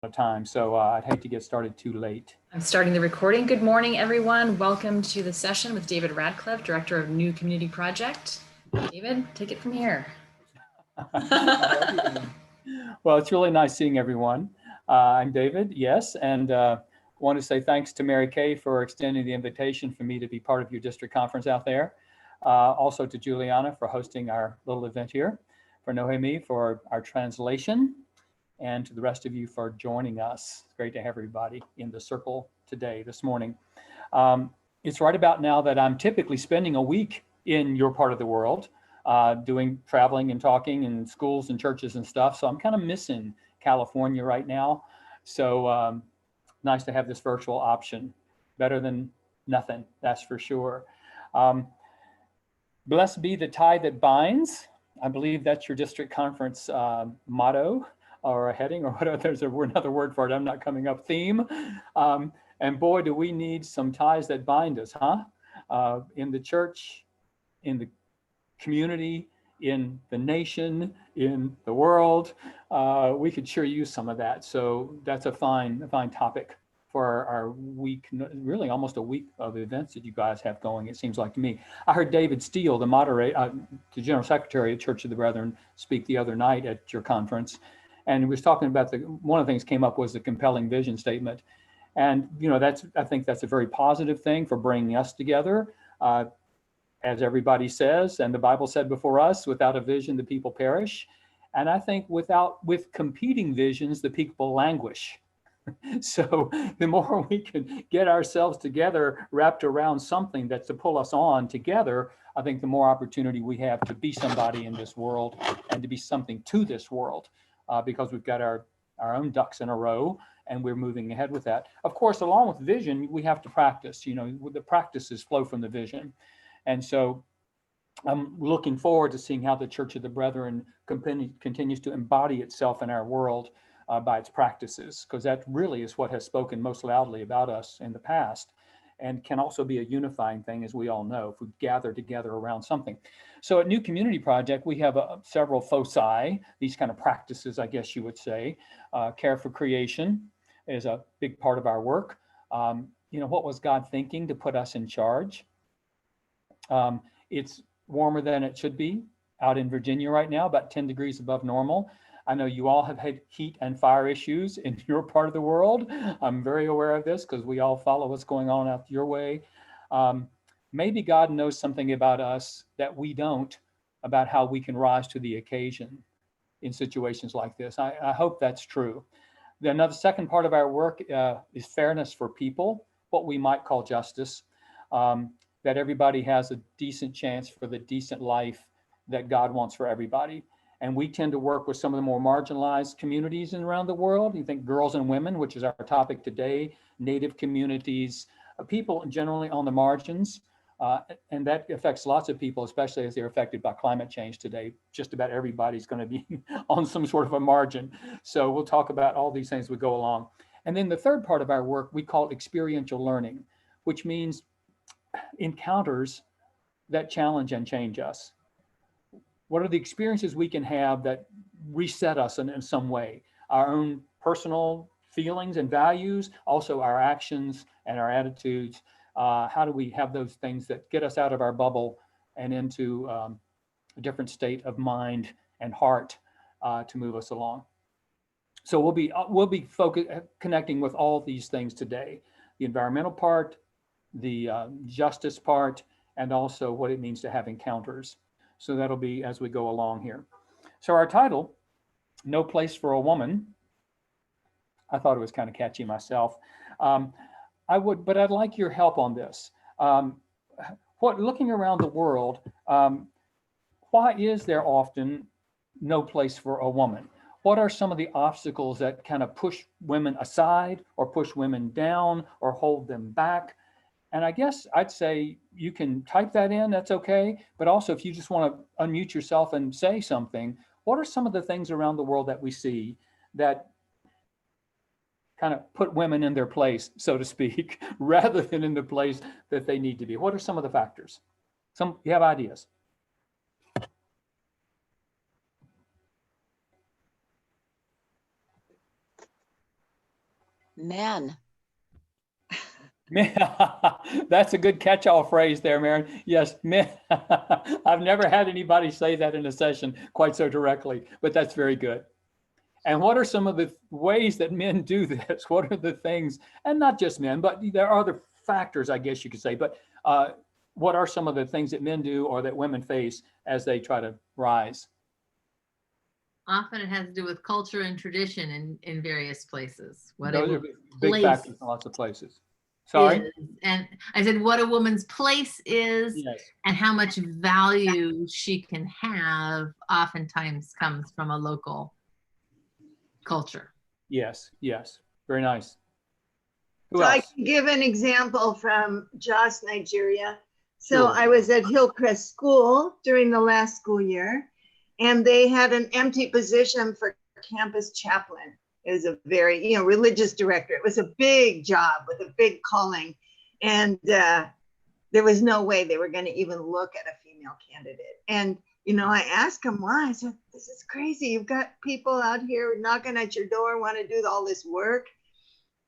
of time, so I'd hate to get started too late. I'm starting the recording. Good morning, everyone. Welcome to the session with David Radcliff, Director of New Community Project. David, take it from here. Well, it's really nice seeing everyone. I'm David, yes, and want to say thanks to Mary Kay for extending the invitation for me to be part of your district conference out there. Also to Juliana for hosting our little event here, for Nohemi for our translation, and to the rest of you for joining us. It's great to have everybody in the circle today, this morning. It's right about now that I'm typically spending a week in your part of the world, doing traveling and talking in schools and churches and stuff. So I'm kind of missing California right now. So nice to have this virtual option. Better than nothing, that's for sure. Blessed be the tie that binds. I believe that's your district conference motto or a heading or whatever. There's another word for it. I'm not coming up. Theme. And boy, do we need some ties that bind us, huh? In the church, in the community, in the nation, in the world. We could sure use some of that. So that's a fine topic for our week, really almost a week of events that you guys have going, it seems like to me. I heard David Steele, the moderator, the General Secretary of Church of the Brethren, speak the other night at your conference. And he was talking about one of the things came up was the compelling vision statement. And, you know, I think that's a very positive thing for bringing us together. As everybody says, and the Bible said before us, without a vision, the people perish. And I think with competing visions, the people languish. So the more we can get ourselves together, wrapped around something that's to pull us on together, I think the more opportunity we have to be somebody in this world and to be something to this world, because we've got our own ducks in a row and we're moving ahead with that. Of course, along with vision, we have to practice. You know, the practices flow from the vision. And so I'm looking forward to seeing how the Church of the Brethren continues to embody itself in our world by its practices, because that really is what has spoken most loudly about us in the past and can also be a unifying thing, as we all know, if we gather together around something. So at New Community Project, we have several foci, these kind of practices, I guess you would say. Care for creation is a big part of our work. You know, what was God thinking to put us in charge? It's warmer than it should be out in Virginia right now, about 10 degrees above normal. I know you all have had heat and fire issues in your part of the world. I'm very aware of this because we all follow what's going on out your way. Maybe God knows something about us that we don't, about how we can rise to the occasion in situations like this. I hope that's true. Another second part of our work is fairness for people, what we might call justice. That everybody has a decent chance for the decent life that God wants for everybody. And we tend to work with some of the more marginalized communities around the world. You think girls and women, which is our topic today, Native communities, people generally on the margins. And that affects lots of people, especially as they're affected by climate change today. Just about everybody's going to be on some sort of a margin. So we'll talk about all these things as we go along. And then the third part of our work, we call experiential learning, which means encounters that challenge and change us. What are the experiences we can have that reset us in some way? Our own personal feelings and values, also our actions and our attitudes. How do we have those things that get us out of our bubble and into a different state of mind and heart to move us along? So we'll be connecting with all these things today: the environmental part, the justice part, and also what it means to have encounters. So that'll be as we go along here. So our title, No Place for a Woman, I thought it was kind of catchy myself. But I'd like your help on this. Looking around the world, why is there often no place for a woman? What are some of the obstacles that kind of push women aside or push women down or hold them back? And I guess I'd say you can type that in, that's okay. But also if you just want to unmute yourself and say something, what are some of the things around the world that we see that kind of put women in their place, so to speak, rather than in the place that they need to be? What are some of the factors? You have ideas? Men. That's a good catch-all phrase there, Maren. Yes, men. I've never had anybody say that in a session quite so directly, but that's very good. And what are some of the ways that men do this? What are the things, and not just men, but there are other factors, I guess you could say, but what are some of the things that men do or that women face as they try to rise? Often it has to do with culture and tradition in various places. What Those a are big place factors in lots of places. Sorry? is. And I said what a woman's place is Yes. and how much value she can have oftentimes comes from a local culture. Yes. Yes. Very nice. Who So I else? can give an example from Jos, Nigeria. So Sure. I was at Hillcrest School during the last school year, and they had an empty position for campus chaplain. It was a very, religious director. It was a big job with a big calling. And there was no way they were going to even look at a female candidate. And, I asked them why. I said, this is crazy. You've got people out here knocking at your door, want to do all this work.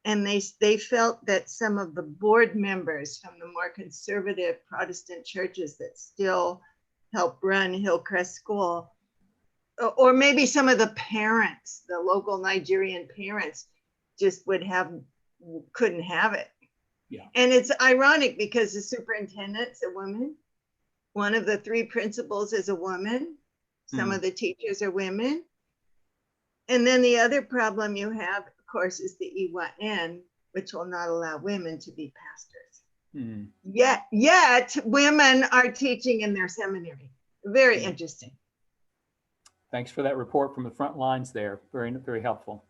And they felt that some of the board members from the more conservative Protestant churches that still help run Hillcrest School, or maybe some of the parents, the local Nigerian parents, just couldn't have it. Yeah. And it's ironic because the superintendent's a woman. One of the 3 principals is a woman. Some of the teachers are women. And then the other problem you have, of course, is the EYN, which will not allow women to be pastors. Yet women are teaching in their seminary. Very interesting. Thanks for that report from the front lines there. Very, very helpful.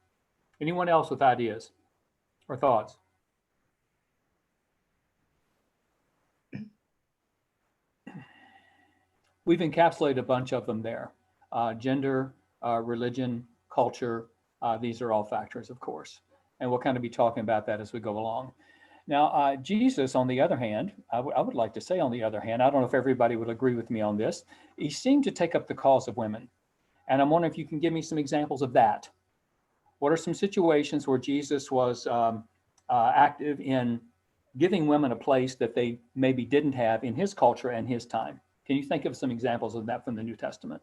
Anyone else with ideas or thoughts? We've encapsulated a bunch of them there. Gender, religion, culture, these are all factors, of course. And we'll kind of be talking about that as we go along. Now, Jesus, on the other hand, I would like to say on the other hand, I don't know if everybody would agree with me on this, he seemed to take up the cause of women. And I'm wondering if you can give me some examples of that. What are some situations where Jesus was active in giving women a place that they maybe didn't have in his culture and his time? Can you think of some examples of that from the New Testament?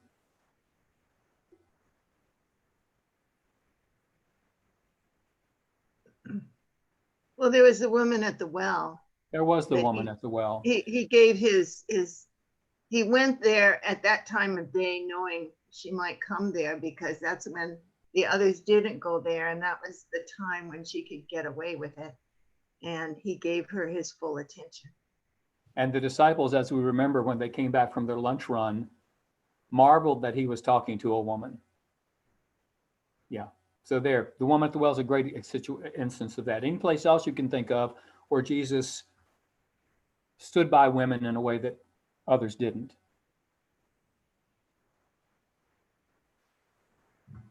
Well, there was the woman at the well. There was the woman at the well. He gave he went there at that time of day knowing she might come there because that's when the others didn't go there. And that was the time when she could get away with it. And he gave her his full attention. And the disciples, as we remember, when they came back from their lunch run, marveled that he was talking to a woman. Yeah. So there, the woman at the well is a great instance of that. Any place else you can think of where Jesus stood by women in a way that others didn't? I'm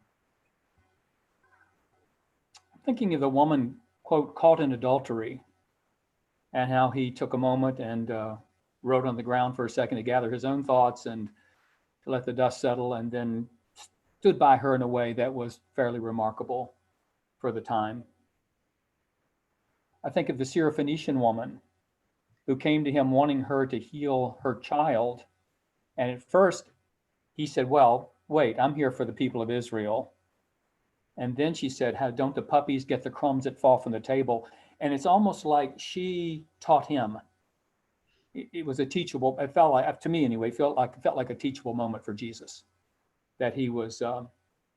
thinking of the woman, quote, caught in adultery, and how he took a moment and wrote on the ground for a second to gather his own thoughts and to let the dust settle, and then stood by her in a way that was fairly remarkable for the time. I think of the Syrophoenician woman who came to him wanting her to heal her child. And at first he said, well, wait, I'm here for the people of Israel. And then she said, how don't the puppies get the crumbs that fall from the table? And it's almost like she taught him. It was a teachable, it felt like, to me anyway, felt like a teachable moment for Jesus, that he was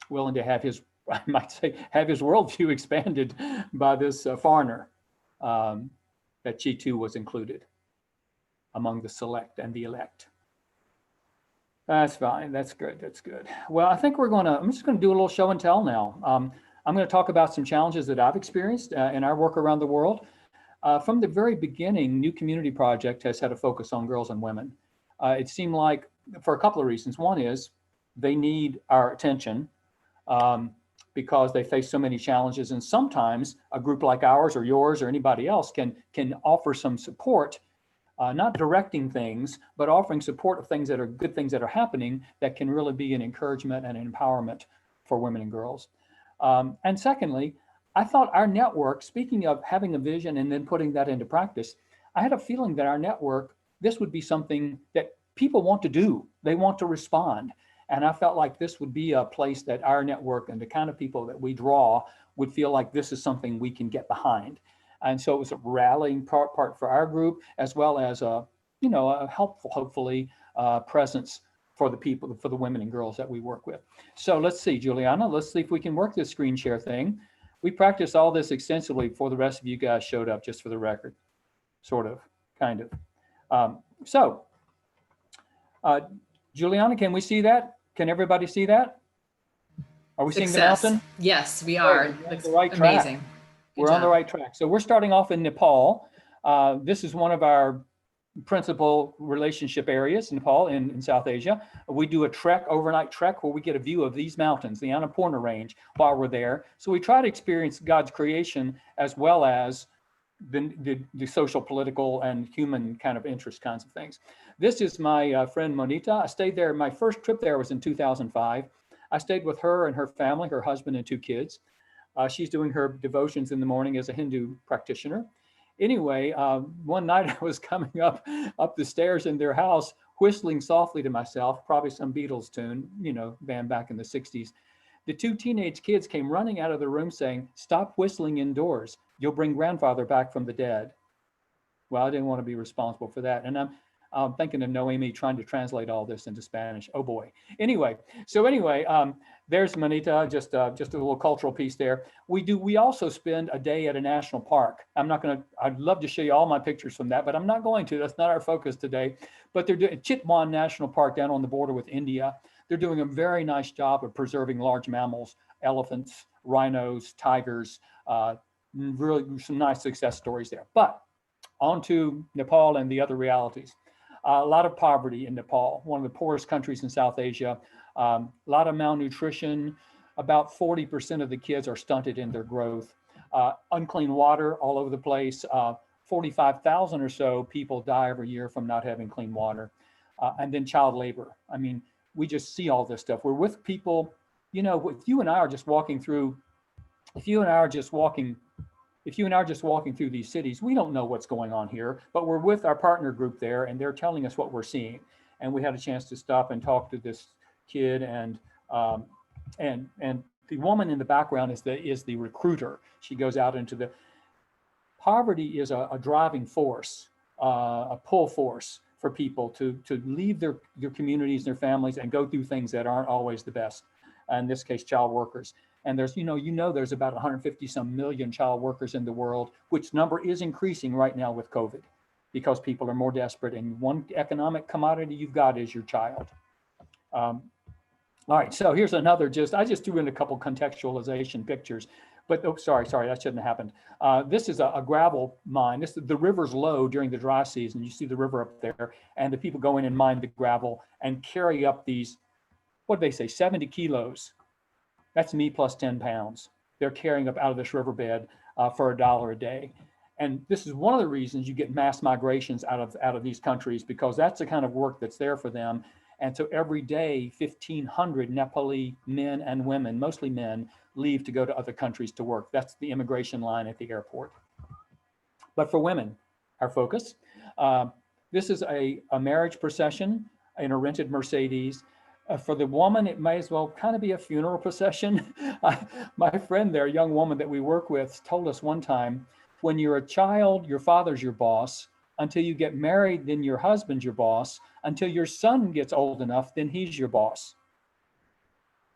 willing to have his, I might say, have his worldview expanded by this foreigner, that she too was included among the select and the elect. That's fine. That's good. That's good. Well, I think I'm just going to do a little show and tell now. I'm going to talk about some challenges that I've experienced in our work around the world. From the very beginning, New Community Project has had a focus on girls and women. It seemed like, for a couple of reasons. One is they need our attention because they face so many challenges. And sometimes a group like ours or yours or anybody else can offer some support, not directing things, but offering support of things that are good things that are happening that can really be an encouragement and an empowerment for women and girls. And secondly, I thought our network, speaking of having a vision and then putting that into practice, I had a feeling that our network, this would be something that people want to do. They want to respond. And I felt like this would be a place that our network and the kind of people that we draw would feel like this is something we can get behind. And so it was a rallying part for our group, as well as a, a helpful, hopefully, presence for the people, for the women and girls that we work with. So let's see, Juliana, let's see if we can work this screen share thing. We practiced all this extensively before the rest of you guys showed up, just for the record, sort of, kind of. Juliana, can we see that? Can everybody see that? Are we seeing the mountain? Yes, we are. We're on the right track. Amazing. We're on the right track. So we're starting off in Nepal. This is one of our principal relationship areas in Nepal, in South Asia. We do a trek, overnight trek, where we get a view of these mountains, the Annapurna range, while we're there. So we try to experience God's creation as well as the social, political, and human kind of interest kinds of things. This is my friend Monita. I stayed there. My first trip there was in 2005. I stayed with her and her family, her husband and 2 kids. She's doing her devotions in the morning as a Hindu practitioner. Anyway, one night I was coming up the stairs in their house, whistling softly to myself, probably some Beatles tune, band back in the 60s. The 2 teenage kids came running out of the room saying, "Stop whistling indoors. You'll bring grandfather back from the dead." Well, I didn't want to be responsible for that. And I'm thinking of Noemi trying to translate all this into Spanish. Oh boy. Anyway, there's Manita, just a little cultural piece there. We also spend a day at a national park. I'd love to show you all my pictures from that, but I'm not going to. That's not our focus today. But they're doing Chitwan National Park down on the border with India. They're doing a very nice job of preserving large mammals, elephants, rhinos, tigers, really some nice success stories there. But on to Nepal and the other realities. A lot of poverty in Nepal, one of the poorest countries in South Asia. A lot of malnutrition. About 40% of the kids are stunted in their growth. Unclean water all over the place. 45,000 or so people die every year from not having clean water. And then child labor. I mean, we just see all this stuff. We're with people, if you and I are just walking through these cities, we don't know what's going on here, but we're with our partner group there and they're telling us what we're seeing. And we had a chance to stop and talk to this kid, and the woman in the background is the recruiter. She goes out into the poverty is a driving force, a pull force for people to leave their communities, their families, and go do things that aren't always the best. In this case, child workers. And there's, there's about 150 some million child workers in the world, which number is increasing right now with COVID, because people are more desperate. And one economic commodity you've got is your child. All right, so here's another, I just threw in a couple contextualization pictures, but sorry, that shouldn't have happened. This is a gravel mine. The river's low during the dry season. You see the river up there, and the people go in and mine the gravel and carry up these, what did they say, 70 kilos. That's me plus 10 pounds. They're carrying up out of this riverbed for $1 a day. And this is one of the reasons you get mass migrations out of these countries, because that's the kind of work that's there for them. And so every day, 1,500 Nepali men and women, mostly men, leave to go to other countries to work. That's the immigration line at the airport. But for women, our focus, this is a marriage procession in a rented Mercedes. For the woman, it may as well kind of be a funeral procession. My friend there, a young woman that we work with, told us one time, when you're a child, your father's your boss. Until you get married, then your husband's your boss. Until your son gets old enough, then he's your boss.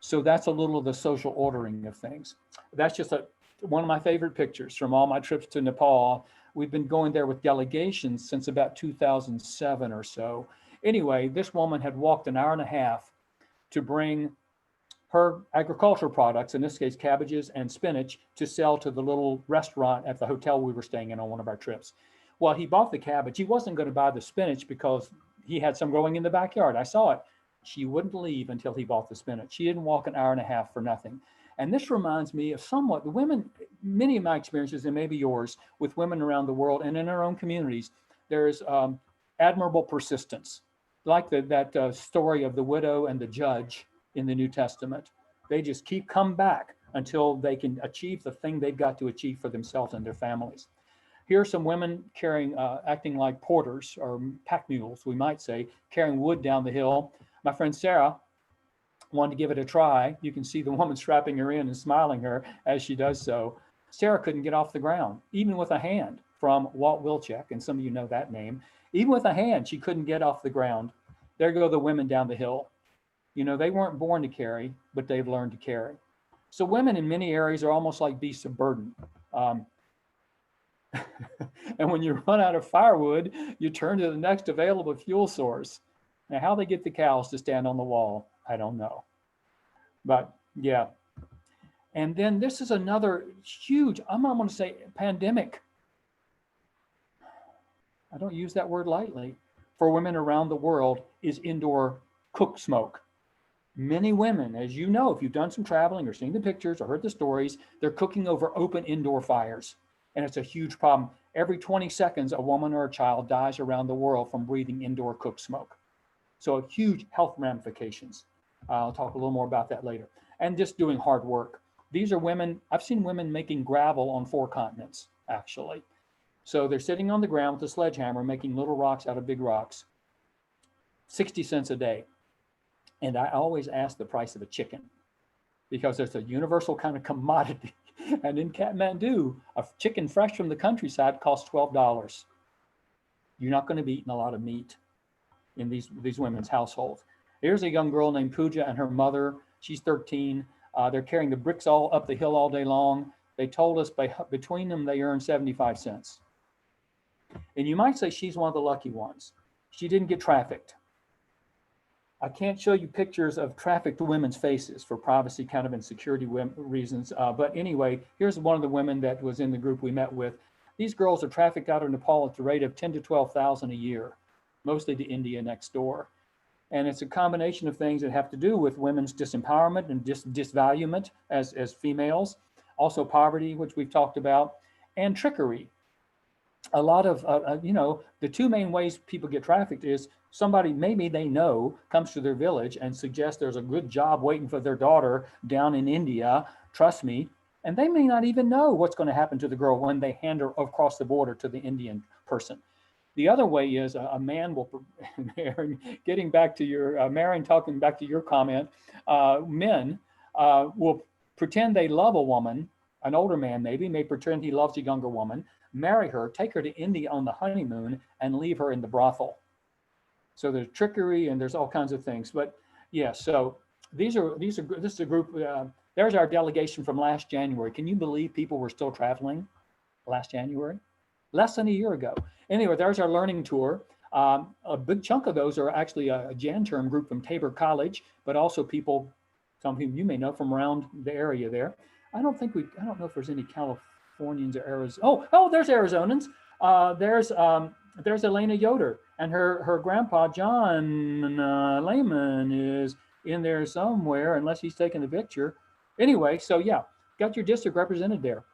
So that's a little of the social ordering of things. That's just one of my favorite pictures from all my trips to Nepal. We've been going there with delegations since about 2007 or so. Anyway, this woman had walked an hour and a half to bring her agricultural products, in this case, cabbages and spinach, to sell to the little restaurant at the hotel we were staying in on one of our trips. Well, he bought the cabbage. He wasn't going to buy the spinach because he had some growing in the backyard. I saw it. She wouldn't leave until he bought the spinach. She didn't walk an hour and a half for nothing. And this reminds me of somewhat the women, many of my experiences, and maybe yours, with women around the world and in our own communities, there's admirable persistence. Like that story of the widow and the judge in the New Testament. They just come back until they can achieve the thing they've got to achieve for themselves and their families. Here are some women carrying, acting like porters or pack mules, we might say, carrying wood down the hill. My friend Sarah wanted to give it a try. You can see the woman strapping her in and smiling her as she does so. Sarah couldn't get off the ground, even with a hand, from Walt Wilczek, and some of you know that name. Even with a hand, she couldn't get off the ground. There go the women down the hill. You know, they weren't born to carry, but they've learned to carry. So women in many areas are almost like beasts of burden. And when you run out of firewood, you turn to the next available fuel source. Now, how they get the cows to stand on the wall, I don't know. But yeah. And then this is another huge, I'm going to say pandemic. I don't use that word lightly. For women around the world is indoor cook smoke. Many women, as you know, if you've done some traveling or seen the pictures or heard the stories, they're cooking over open indoor fires. And it's a huge problem. Every 20 seconds, a woman or a child dies around the world from breathing indoor cook smoke. So huge health ramifications. I'll talk a little more about that later. And just doing hard work. These are women, I've seen women making gravel on 4 continents, actually. So they're sitting on the ground with a sledgehammer, making little rocks out of big rocks, 60 cents a day. And I always ask the price of a chicken because it's a universal kind of commodity. And in Kathmandu, a chicken fresh from the countryside costs $12. You're not going to be eating a lot of meat in these women's households. Here's a young girl named Pooja and her mother. She's 13. They're carrying the bricks all up the hill all day long. They told us between them, they earn 75 cents. And you might say she's one of the lucky ones. She didn't get trafficked. I can't show you pictures of trafficked women's faces for privacy kind of and security reasons. But anyway, here's one of the women that was in the group we met with. These girls are trafficked out of Nepal at the rate of 10 to 12,000 a year, mostly to India next door. And it's a combination of things that have to do with women's disempowerment and disvaluement as females, also poverty, which we've talked about, and trickery. A lot of, the 2 main ways people get trafficked is somebody maybe they know comes to their village and suggests there's a good job waiting for their daughter down in India, trust me, and they may not even know what's going to happen to the girl when they hand her across the border to the Indian person. The other way is a man will, getting back to your, Marion, talking back to your comment, men will pretend they love a woman, an older man maybe, may pretend he loves a younger woman, marry her, take her to India on the honeymoon, and leave her in the brothel. So there's trickery and there's all kinds of things. But yeah, so this is a group, there's our delegation from last January. Can you believe people were still traveling last January? Less than a year ago. Anyway, there's our learning tour. A big chunk of those are actually a Jan term group from Tabor College, but also people, some whom you may know from around the area there. I don't know if there's any Californians or Arizona. Oh, there's Arizonans. There's Elena Yoder, and her grandpa, John Lehman, is in there somewhere, unless he's taking a picture. Anyway, so yeah, got your district represented there.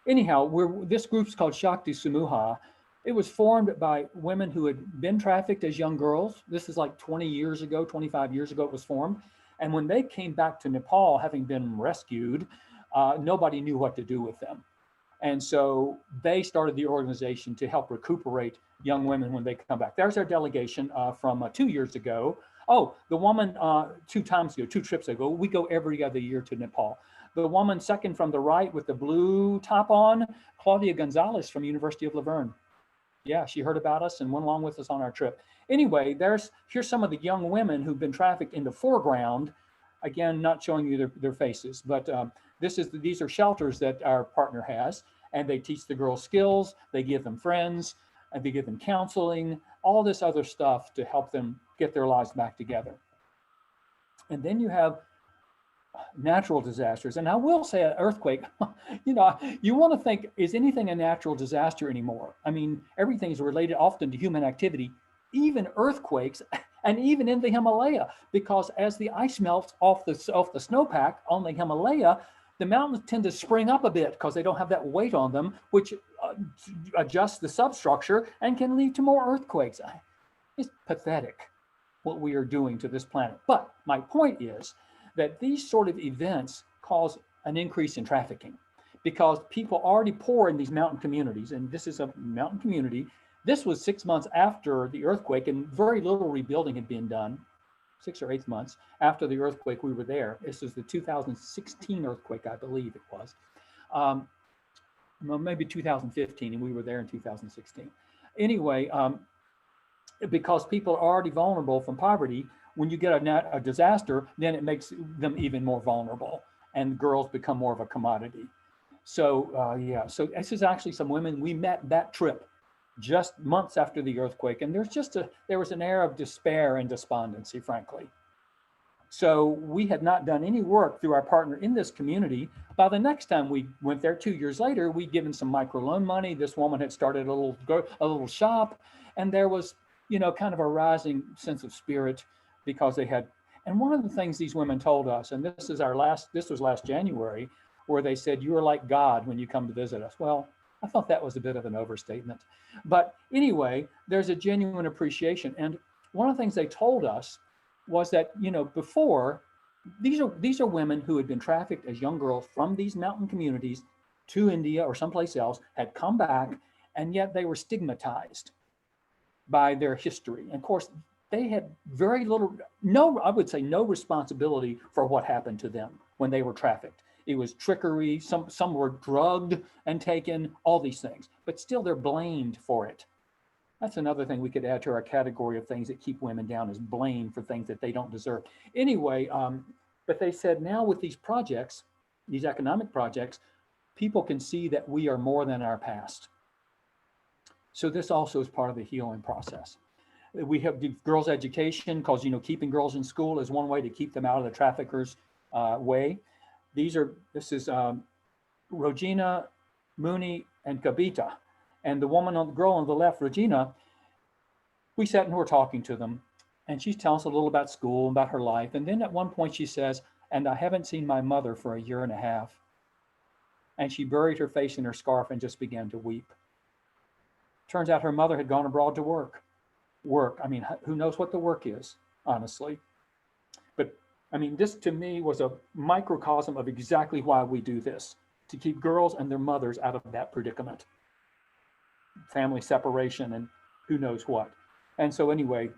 Anyhow, this group's called Shakti Samuha. It was formed by women who had been trafficked as young girls. This is like 20 years ago, 25 years ago it was formed. And when they came back to Nepal, having been rescued, nobody knew what to do with them. And so they started the organization to help recuperate young women when they come back. There's our delegation from 2 years ago. Oh, the woman 2 trips ago, we go every other year to Nepal. The woman second from the right with the blue top on, Claudia Gonzalez from University of Laverne. Yeah, she heard about us and went along with us on our trip. Anyway, here's some of the young women who've been trafficked in the foreground. Again, not showing you their faces, but these are shelters that our partner has, and they teach the girls skills, they give them friends, and they give them counseling, all this other stuff to help them get their lives back together. And then you have natural disasters. And I will say an earthquake, you want to think, is anything a natural disaster anymore? I mean, everything is related often to human activity, even earthquakes, and even in the Himalaya, because as the ice melts off the snowpack on the Himalaya, the mountains tend to spring up a bit because they don't have that weight on them, which adjusts the substructure and can lead to more earthquakes. It's pathetic what we are doing to this planet. But my point is that these sort of events cause an increase in trafficking because people already poor in these mountain communities, and this is a mountain community. This was 6 months after the earthquake, and very little rebuilding had been done. 6 or 8 months after the earthquake, we were there. This was the 2016 earthquake, I believe it was. Well, maybe 2015, and we were there in 2016. Anyway, because people are already vulnerable from poverty, when you get a disaster, then it makes them even more vulnerable, and girls become more of a commodity. So yeah, so this is actually some women we met that trip just months after the earthquake, and there was an air of despair and despondency, frankly. So we had not done any work through our partner in this community. By the next time we went there 2 years later, we'd given some microloan money. This woman had started a little shop, and there was, kind of a rising sense of spirit because they had. And one of the things these women told us, and this was last January, where they said, "You are like God when you come to visit us." Well, I thought that was a bit of an overstatement. But anyway, there's a genuine appreciation. And one of the things they told us was that, before, these are women who had been trafficked as young girls from these mountain communities to India or someplace else, had come back, and yet they were stigmatized by their history. And of course, they had very little, I would say no responsibility for what happened to them when they were trafficked. It was trickery, some were drugged and taken, all these things, but still they're blamed for it. That's another thing we could add to our category of things that keep women down, is blame for things that they don't deserve. Anyway, but they said now with these projects, these economic projects, people can see that we are more than our past. So this also is part of the healing process. We have girls' education, because keeping girls in school is one way to keep them out of the traffickers' way. This is Regina, Mooney, and Kavita. And the girl on the left, Regina, we sat and were talking to them, and she's telling us a little about school, about her life. And then at one point she says, "And I haven't seen my mother for a year and a half." And she buried her face in her scarf and just began to weep. Turns out her mother had gone abroad to work. I mean, who knows what the work is, honestly. But I mean, this to me was a microcosm of exactly why we do this, to keep girls and their mothers out of that predicament. Family separation and who knows what. And so anyway,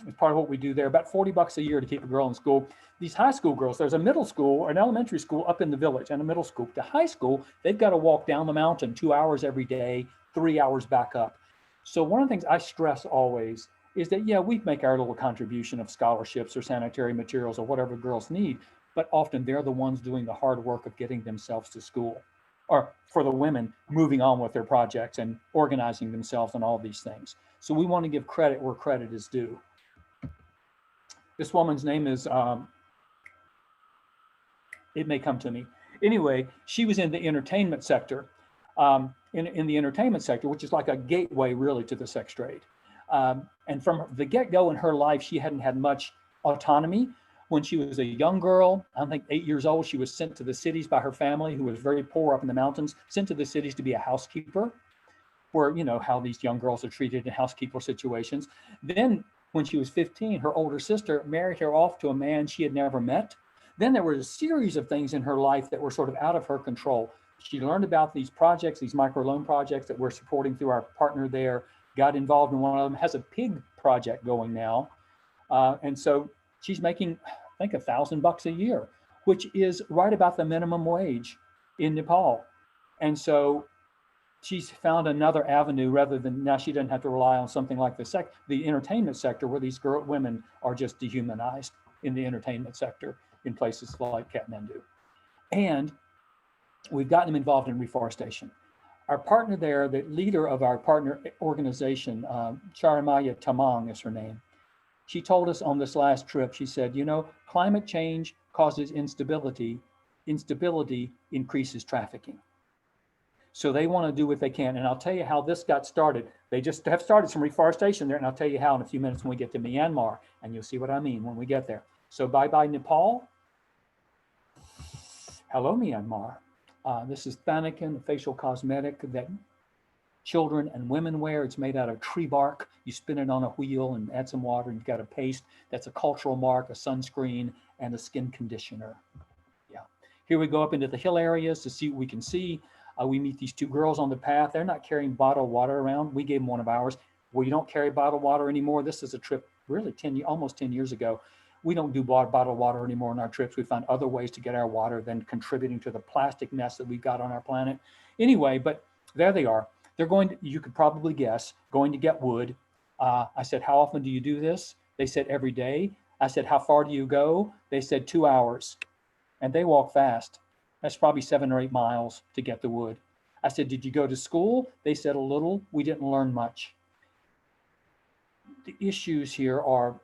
it's part of what we do there. About $40 a year to keep a girl in school. These high school girls, there's a middle school or an elementary school up in the village and a middle school. The high school, they've got to walk down the mountain 2 hours every day, 3 hours back up. So one of the things I stress always is that, yeah, we make our little contribution of scholarships or sanitary materials or whatever girls need, but often they're the ones doing the hard work of getting themselves to school, or for the women moving on with their projects and organizing themselves and all these things. So we want to give credit where credit is due. This woman's name is, it may come to me. Anyway, she was in the entertainment sector, in the entertainment sector, which is like a gateway really to the sex trade. And from the get-go in her life, she hadn't had much autonomy. When she was a young girl, I think 8 years old, she was sent to the cities by her family, who was very poor up in the mountains, sent to the cities to be a housekeeper, where, how these young girls are treated in housekeeper situations. Then when she was 15, her older sister married her off to a man she had never met. Then there were a series of things in her life that were sort of out of her control. She learned about these projects, these microloan projects that we're supporting through our partner there, got involved in one of them, has a pig project going now. And so she's making, I think, $1,000 a year, which is right about the minimum wage in Nepal. And so she's found another avenue rather than, now she doesn't have to rely on something like the entertainment sector, where these women are just dehumanized in the entertainment sector in places like Kathmandu. And we've gotten them involved in reforestation. Our partner there, the leader of our partner organization, Charamaya Tamang is her name. She told us on this last trip, she said, climate change causes instability. Instability increases trafficking. So they want to do what they can. And I'll tell you how this got started. They just have started some reforestation there. And I'll tell you how in a few minutes when we get to Myanmar. And you'll see what I mean when we get there. So bye-bye Nepal. Hello Myanmar. This is Thanakin, a facial cosmetic that children and women wear. It's made out of tree bark. You spin it on a wheel and add some water, and you've got a paste. That's a cultural mark, a sunscreen, and a skin conditioner. Yeah. Here we go up into the hill areas to see what we can see. We meet these two girls on the path. They're not carrying bottled water around. We gave them one of ours. We don't carry bottled water anymore. This is a trip really almost 10 years ago. We don't do bottled water anymore on our trips. We found other ways to get our water than contributing to the plastic mess that we've got on our planet. Anyway, but there they are. They're going to, you could probably guess, going to get wood. I said, how often do you do this? They said, every day. I said, how far do you go? They said 2 hours. And they walk fast. That's probably 7 or 8 miles to get the wood. I said, did you go to school? They said a little. We didn't learn much. The issues here are,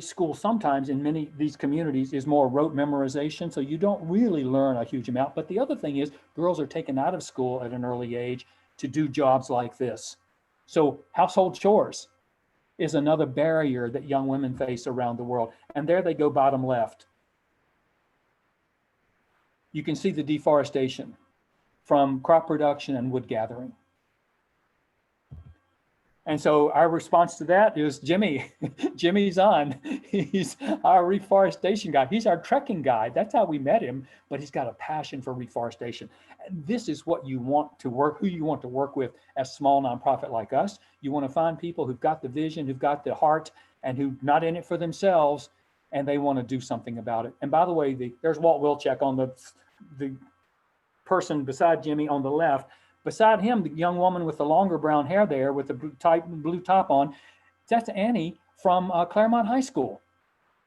school sometimes in many of these communities is more rote memorization, so you don't really learn a huge amount. But the other thing is, girls are taken out of school at an early age to do jobs like this. So household chores is another barrier that young women face around the world. And there they go, bottom left. You can see the deforestation from crop production and wood gathering. And so our response to that is Jimmy. Jimmy's on. He's our reforestation guy. He's our trekking guide. That's how we met him, but he's got a passion for reforestation. And this is what you want to work, who you want to work with as a small nonprofit like us. You want to find people who've got the vision, who've got the heart, and who not in it for themselves, and they want to do something about it. And by the way, there's Walt Wilczek on the person beside Jimmy on the left. Beside him, the young woman with the longer brown hair there with the blue top on, that's Annie from Claremont High School.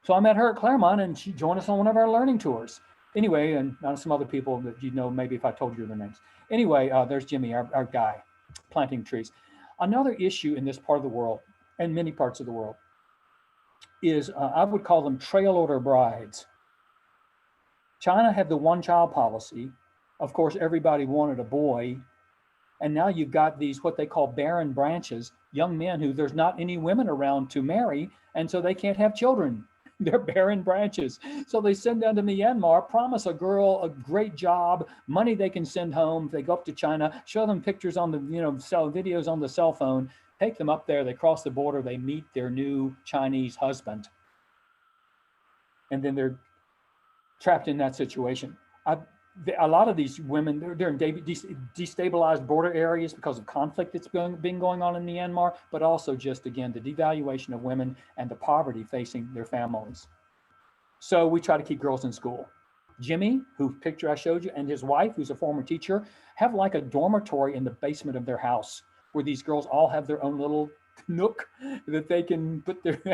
So I met her at Claremont and she joined us on one of our learning tours. Anyway, and some other people that you know, maybe if I told you their names. Anyway, there's Jimmy, our guy, planting trees. Another issue in this part of the world, and many parts of the world, is I would call them trail order brides. China had the one-child policy. Of course, everybody wanted a boy. And now you've got these, what they call barren branches, young men who there's not any women around to marry, and so they can't have children. They're barren branches. So they send down to Myanmar, promise a girl a great job, money they can send home. They go up to China, show them pictures on the, sell videos on the cell phone, take them up there, they cross the border, they meet their new Chinese husband. And then they're trapped in that situation. A lot of these women, they're in destabilized border areas because of conflict that's been going on in Myanmar, but also just, again, the devaluation of women and the poverty facing their families. So we try to keep girls in school. Jimmy, whose picture I showed you, and his wife, who's a former teacher, have like a dormitory in the basement of their house where these girls all have their own little nook that they can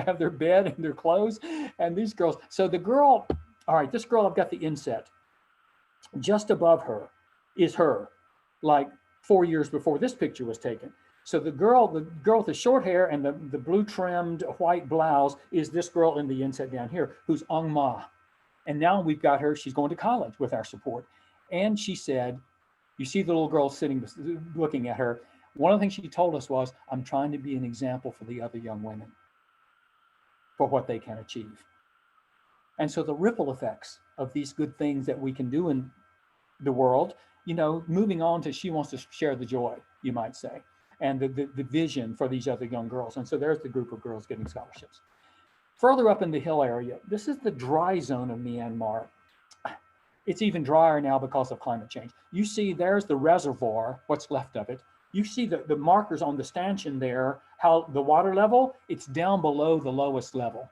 have their bed and their clothes. And these girls, so the girl, all right, this girl, I've got the inset. Just above her is her, like 4 years before this picture was taken. So the girl with the short hair and the blue trimmed white blouse is this girl in the inset down here, who's Ong Ma. And now we've got her, she's going to college with our support. And she said, you see the little girl sitting, looking at her. One of the things she told us was, I'm trying to be an example for the other young women for what they can achieve. And so the ripple effects of these good things that we can do in the world, moving on to she wants to share the joy, you might say, and the vision for these other young girls. And so there's the group of girls getting scholarships. Further up in the hill area, this is the dry zone of Myanmar. It's even drier now because of climate change. You see there's the reservoir, what's left of it. You see the markers on the stanchion there, how the water level, it's down below the lowest level.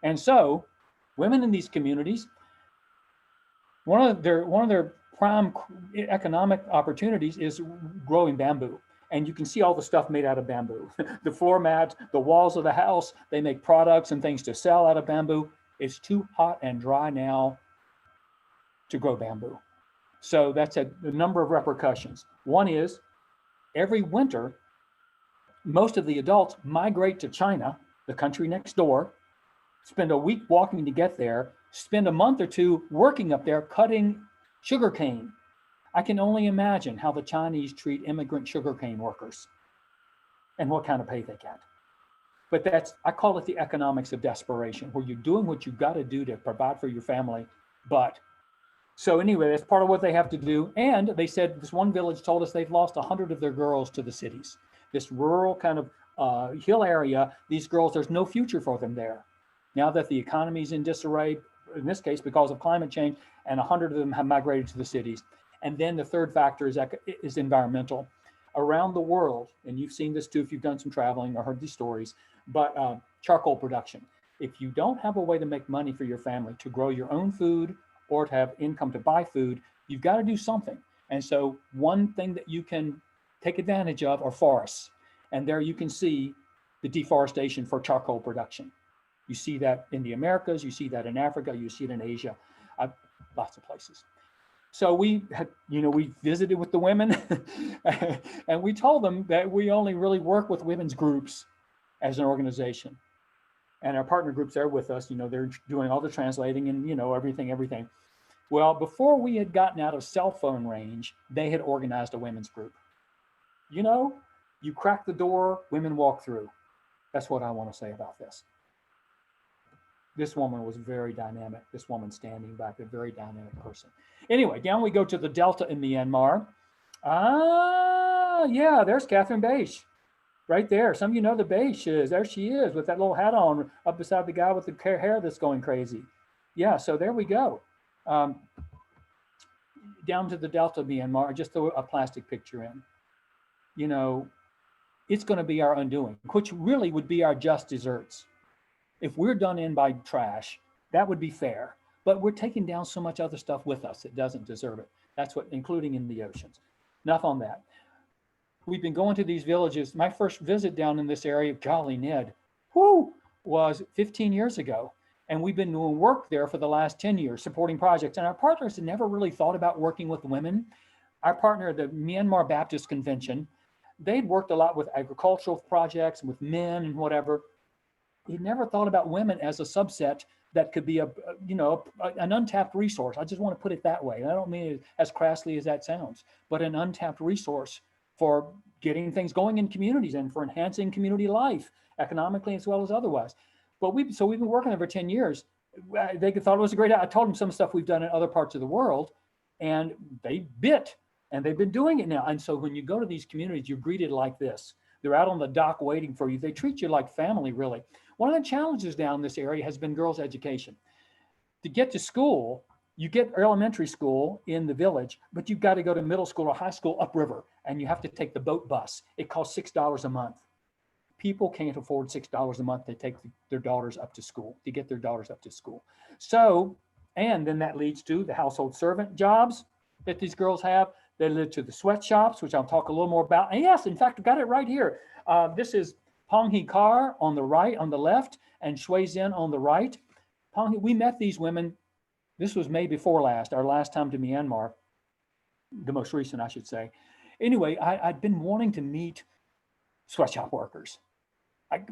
And so women in these communities, one of their prime economic opportunities is growing bamboo. And you can see all the stuff made out of bamboo. The floor mat, the walls of the house, they make products and things to sell out of bamboo. It's too hot and dry now to grow bamboo. So that's a number of repercussions. One is every winter, most of the adults migrate to China, the country next door, spend a week walking to get there, spend a month or two working up there cutting sugarcane. I can only imagine how the Chinese treat immigrant sugarcane workers and what kind of pay they get. But I call it the economics of desperation, where you're doing what you've got to do to provide for your family. So anyway, that's part of what they have to do. And they said, this one village told us they've lost 100 of their girls to the cities. This rural kind of hill area, these girls, there's no future for them there. Now that the economy's in disarray, in this case, because of climate change, and 100 of them have migrated to the cities. And then the third factor is environmental. Around the world, and you've seen this too if you've done some traveling or heard these stories, but charcoal production. If you don't have a way to make money for your family, to grow your own food or to have income to buy food, you've got to do something. And so one thing that you can take advantage of are forests. And there you can see the deforestation for charcoal production. You see that in the Americas, you see that in Africa, you see it in Asia, lots of places. So we had, we visited with the women and we told them that we only really work with women's groups as an organization. And our partner groups there with us, they're doing all the translating and, everything. Well, before we had gotten out of cell phone range, they had organized a women's group. You crack the door, women walk through. That's what I want to say about this. This woman was very dynamic. This woman standing back, a very dynamic person. Anyway, down we go to the Delta in Myanmar. Yeah, there's Catherine Beige. Right there. Some of you know the Beige is. There she is with that little hat on up beside the guy with the hair that's going crazy. Yeah, so there we go. Down to the Delta of Myanmar, just throw a plastic picture in. It's going to be our undoing, which really would be our just desserts. If we're done in by trash, that would be fair. But we're taking down so much other stuff with us, it doesn't deserve it. That's what, including in the oceans. Enough on that. We've been going to these villages. My first visit down in this area, golly Ned, was 15 years ago. And we've been doing work there for the last 10 years, supporting projects. And our partners had never really thought about working with women. Our partner, the Myanmar Baptist Convention, they'd worked a lot with agricultural projects and with men and whatever. He'd never thought about women as a subset that could be an untapped resource. I just want to put it that way. And I don't mean it as crassly as that sounds, but an untapped resource for getting things going in communities and for enhancing community life economically as well as otherwise. But we've been working there for 10 years. They thought it was a great idea. I told them some stuff we've done in other parts of the world, and they bit, and they've been doing it now. And so when you go to these communities, you're greeted like this. They're out on the dock waiting for you. They treat you like family, really. One of the challenges down this area has been girls' education. To get to school, you get elementary school in the village, but you've got to go to middle school or high school upriver, and you have to take the boat bus. It costs $6 a month. People can't afford $6 a month to take their daughters up to school, to get their daughters up to school. So, and then that leads to the household servant jobs that these girls have. They lead to the sweatshops, which I'll talk a little more about. And yes, in fact, I've got it right here. This is Ponghi Kar on the right, on the left, and Shui Zin on the right. Ponghi, we met these women. This was May before last, our last time to Myanmar, the most recent, I should say. Anyway, I'd been wanting to meet sweatshop workers.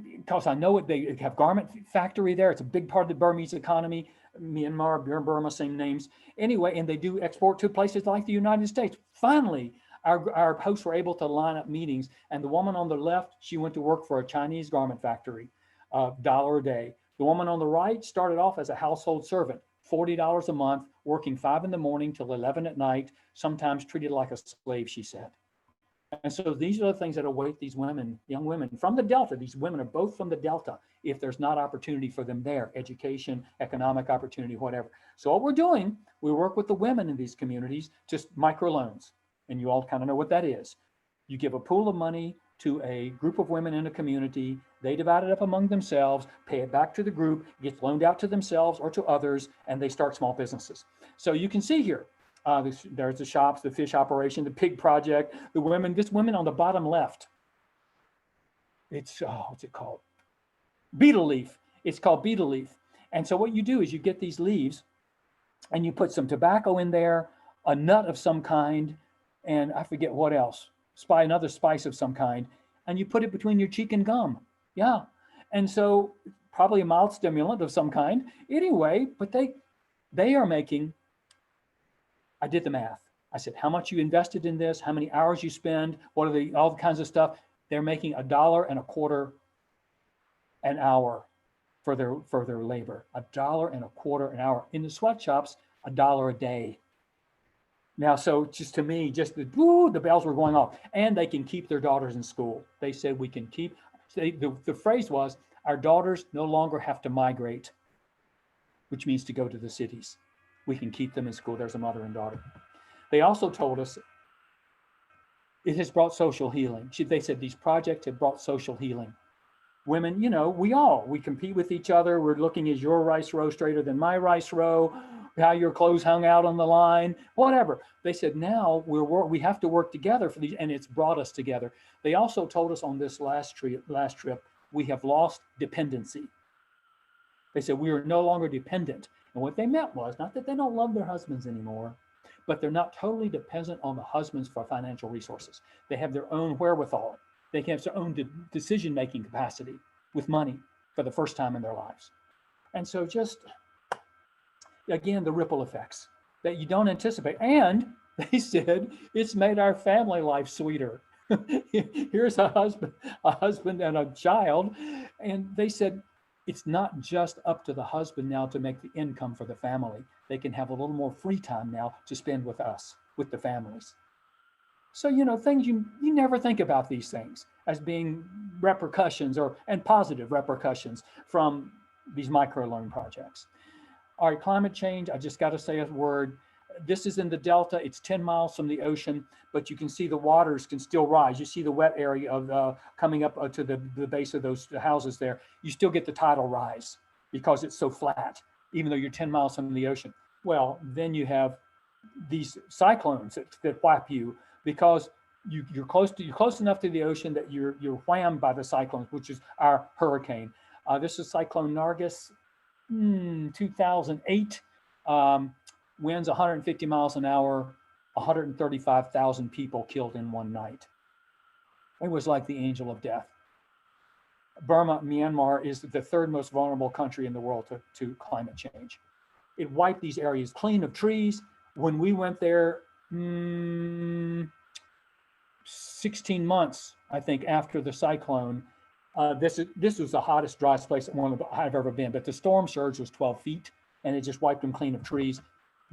Because I know they have garment factory there. It's a big part of the Burmese economy. Myanmar, Burma, same names. Anyway, and they do export to places like the United States. Finally, our hosts were able to line up meetings. And the woman on the left, she went to work for a Chinese garment factory, $1 a day. The woman on the right started off as a household servant, $40 a month, working 5 in the morning till 11 at night, sometimes treated like a slave, she said. And so these are the things that await these women, young women from the Delta. These women are both from the Delta. If there's not opportunity for them there, education, economic opportunity, whatever. So what we're doing, we work with the women in these communities, just microloans. And you all kind of know what that is. You give a pool of money to a group of women in a community. They divide it up among themselves, pay it back to the group, gets loaned out to themselves or to others, and they start small businesses. So you can see here, there's the shops, the fish operation, the pig project, the women, this women on the bottom left. It's, what's it called? Beetle leaf. It's called beetle leaf. And so what you do is you get these leaves and you put some tobacco in there, a nut of some kind, and I forget what else, another spice of some kind, and you put it between your cheek and gum. Yeah. And so probably a mild stimulant of some kind. Anyway, but they are making, I did the math. I said, how much you invested in this, how many hours you spend, what are all the kinds of stuff. They're making $1.25 an hour for their labor, $1.25 an hour. In the sweatshops, $1 a day. Now, so just to me, just the bells were going off, and they can keep their daughters in school. They said we can keep, the phrase was, our daughters no longer have to migrate. which means to go to the cities. We can keep them in school. There's a mother and daughter. They also told us it has brought social healing. They said these projects have brought social healing. Women, we compete with each other. We're looking, is your rice row straighter than my rice row? How your clothes hung out on the line, whatever. They said now we have to work together for these, and it's brought us together. They also told us on this last trip, we have lost dependency. They said we are no longer dependent. And what they meant was not that they don't love their husbands anymore, but they're not totally dependent on the husbands for financial resources. They have their own wherewithal. They can have their own decision-making capacity with money for the first time in their lives. And so just, again, the ripple effects that you don't anticipate. And they said it's made our family life sweeter. Here's a husband and a child. And they said, it's not just up to the husband now to make the income for the family. They can have a little more free time now to spend with us, with the families. So, things you never think about these things as being repercussions and positive repercussions from these microloan projects. All right, climate change, I just got to say a word. This is in the Delta. It's 10 miles from the ocean, but you can see the waters can still rise. You see the wet area of coming up to the base of those houses there. You still get the tidal rise because it's so flat, even though you're 10 miles from the ocean. Well, then you have these cyclones that whap you because you're close enough to the ocean that you're whammed by the cyclones, which is our hurricane. This is Cyclone Nargis, 2008. Winds 150 miles an hour, 135,000 people killed in one night. It was like the angel of death. Burma, Myanmar is the third most vulnerable country in the world to climate change. It wiped these areas clean of trees. When we went there, 16 months, I think, after the cyclone, this was the hottest, driest place I've ever been, but the storm surge was 12 feet and it just wiped them clean of trees.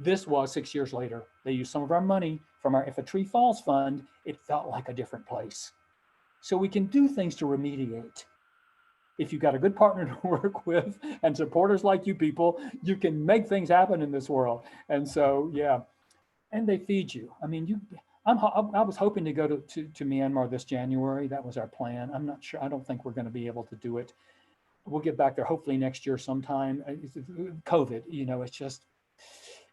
This was 6 years later. They used some of our money from our If a Tree Falls fund. It felt like a different place. So we can do things to remediate. If you've got a good partner to work with and supporters like you people, you can make things happen in this world. And so, yeah, and they feed you. I mean, I was hoping to go to Myanmar this January. That was our plan. I'm not sure. I don't think we're going to be able to do it. We'll get back there hopefully next year sometime. COVID, it's just,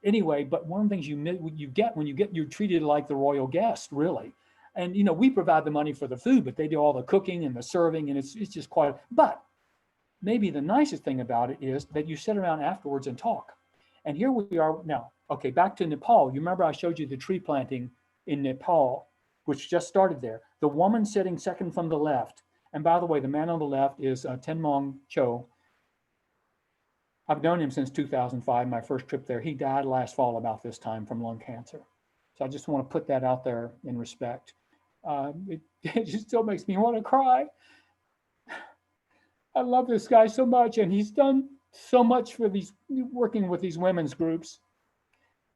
anyway, but one of the things you're treated like the royal guest, really. And, we provide the money for the food, but they do all the cooking and the serving, and it's just quite, but maybe the nicest thing about it is that you sit around afterwards and talk. And here we are now. Okay, back to Nepal. You remember I showed you the tree planting in Nepal, which just started there. The woman sitting second from the left, and by the way, the man on the left is Tenmong Cho. I've known him since 2005, my first trip there. He died last fall about this time from lung cancer. So I just want to put that out there in respect. It just still makes me want to cry. I love this guy so much, and he's done so much for working with these women's groups.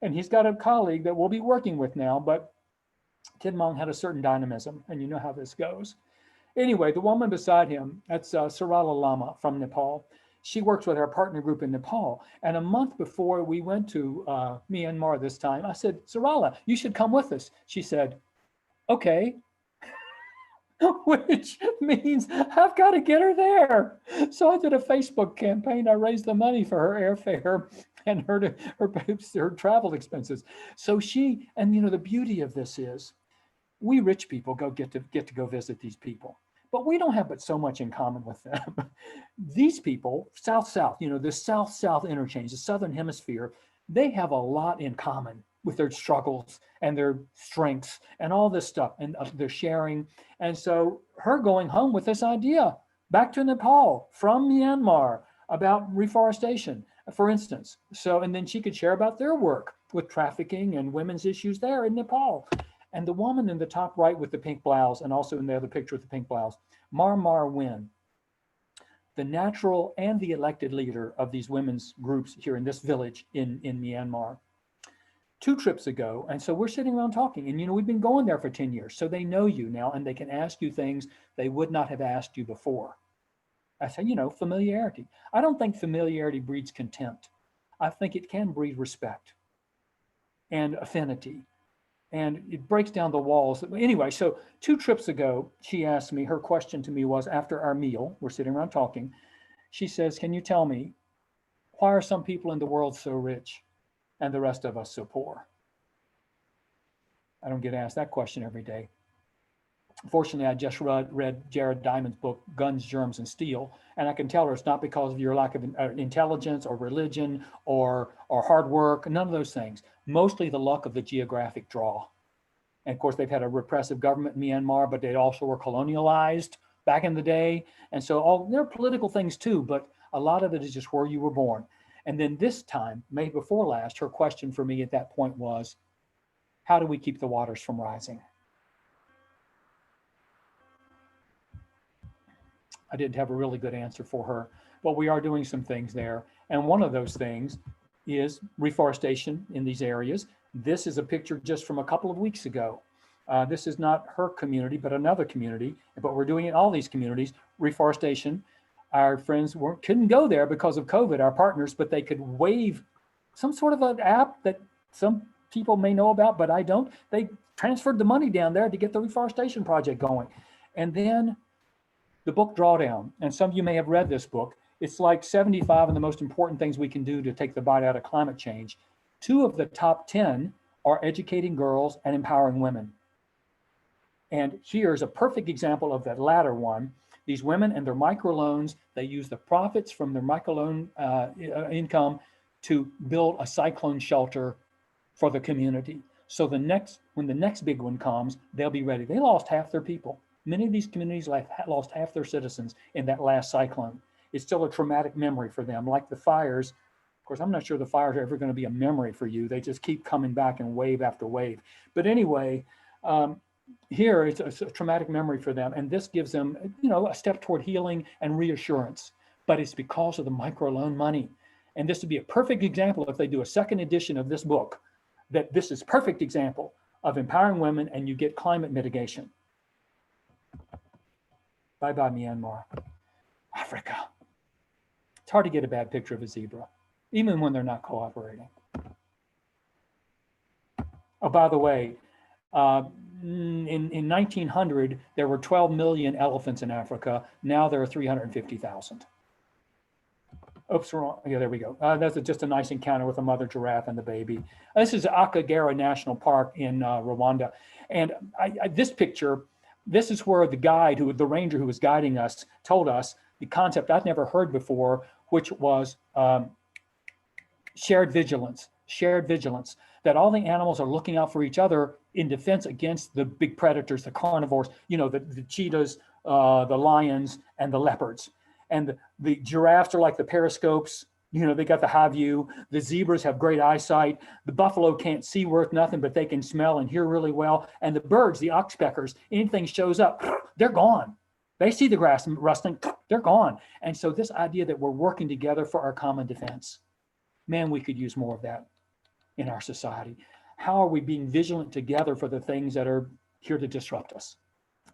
And he's got a colleague that we'll be working with now, but Tenmong had a certain dynamism, and you know how this goes. Anyway, the woman beside him, that's Sarala Lama from Nepal. She works with our partner group in Nepal. And a month before we went to Myanmar this time, I said, Sarala, you should come with us. She said, okay, which means I've got to get her there. So I did a Facebook campaign. I raised the money for her airfare and her travel expenses. So the beauty of this is we rich people get to go visit these people. But we don't have but so much in common with them. These people, South-South, the South-South interchange, the Southern Hemisphere, they have a lot in common with their struggles and their strengths and all this stuff, and their sharing. And so her going home with this idea, back to Nepal from Myanmar, about reforestation, for instance. So, and then she could share about their work with trafficking and women's issues there in Nepal. And the woman in the top right with the pink blouse, and also in the other picture with the pink blouse, Mar Win, the natural and the elected leader of these women's groups here in this village in Myanmar. 2 trips ago, and so we're sitting around talking, and we've been going there for 10 years, so they know you now, and they can ask you things they would not have asked you before. I say, familiarity. I don't think familiarity breeds contempt. I think it can breed respect and affinity, and it breaks down the walls. Anyway, so 2 trips ago, she asked me, her question to me was, after our meal, we're sitting around talking, she says, can you tell me, why are some people in the world so rich and the rest of us so poor? I don't get asked that question every day. Fortunately, I just read Jared Diamond's book, Guns, Germs, and Steel, and I can tell her it's not because of your lack of intelligence or religion or hard work, none of those things. Mostly the luck of the geographic draw. And of course, they've had a repressive government in Myanmar, but they also were colonialized back in the day. And so there are political things too, but a lot of it is just where you were born. And then this time, May before last, her question for me at that point was, how do we keep the waters from rising? I didn't have a really good answer for her, but we are doing some things there. And one of those things is reforestation in these areas. This is a picture just from a couple of weeks ago. This is not her community, but another community, but we're doing it in all these communities, reforestation. Our friends couldn't go there because of COVID, our partners, but they could waive some sort of an app that some people may know about, but I don't. They transferred the money down there to get the reforestation project going. And then the book Drawdown, and some of you may have read this book. It's like 75 of the most important things we can do to take the bite out of climate change. 2 of the top 10 are educating girls and empowering women. And here's a perfect example of that latter one. These women and their microloans, they use the profits from their microloan income to build a cyclone shelter for the community. So when the next big one comes, they'll be ready. They lost half their people. Many of these communities lost half their citizens in that last cyclone. It's still a traumatic memory for them, like the fires. Of course, I'm not sure the fires are ever going to be a memory for you. They just keep coming back in wave after wave. But anyway, here it's a traumatic memory for them. And this gives them, a step toward healing and reassurance. But it's because of the microloan money. And this would be a perfect example if they do a second edition of this book, that this is perfect example of empowering women and you get climate mitigation. Bye-bye, Myanmar. Africa. It's hard to get a bad picture of a zebra, even when they're not cooperating. Oh, by the way, in 1900, there were 12 million elephants in Africa. Now there are 350,000. Oops, wrong. Yeah, there we go. That's just a nice encounter with a mother giraffe and the baby. This is Akagera National Park in Rwanda. And this picture, this is where the ranger who was guiding us told us the concept I'd never heard before, which was shared vigilance, that all the animals are looking out for each other in defense against the big predators, the carnivores, the cheetahs, the lions, and the leopards. And the giraffes are like the periscopes, they got the high view. The zebras have great eyesight. The buffalo can't see worth nothing, but they can smell and hear really well. And the birds, the oxpeckers, anything shows up, they're gone. They see the grass rustling, they're gone. And so this idea that we're working together for our common defense, man, we could use more of that in our society. How are we being vigilant together for the things that are here to disrupt us?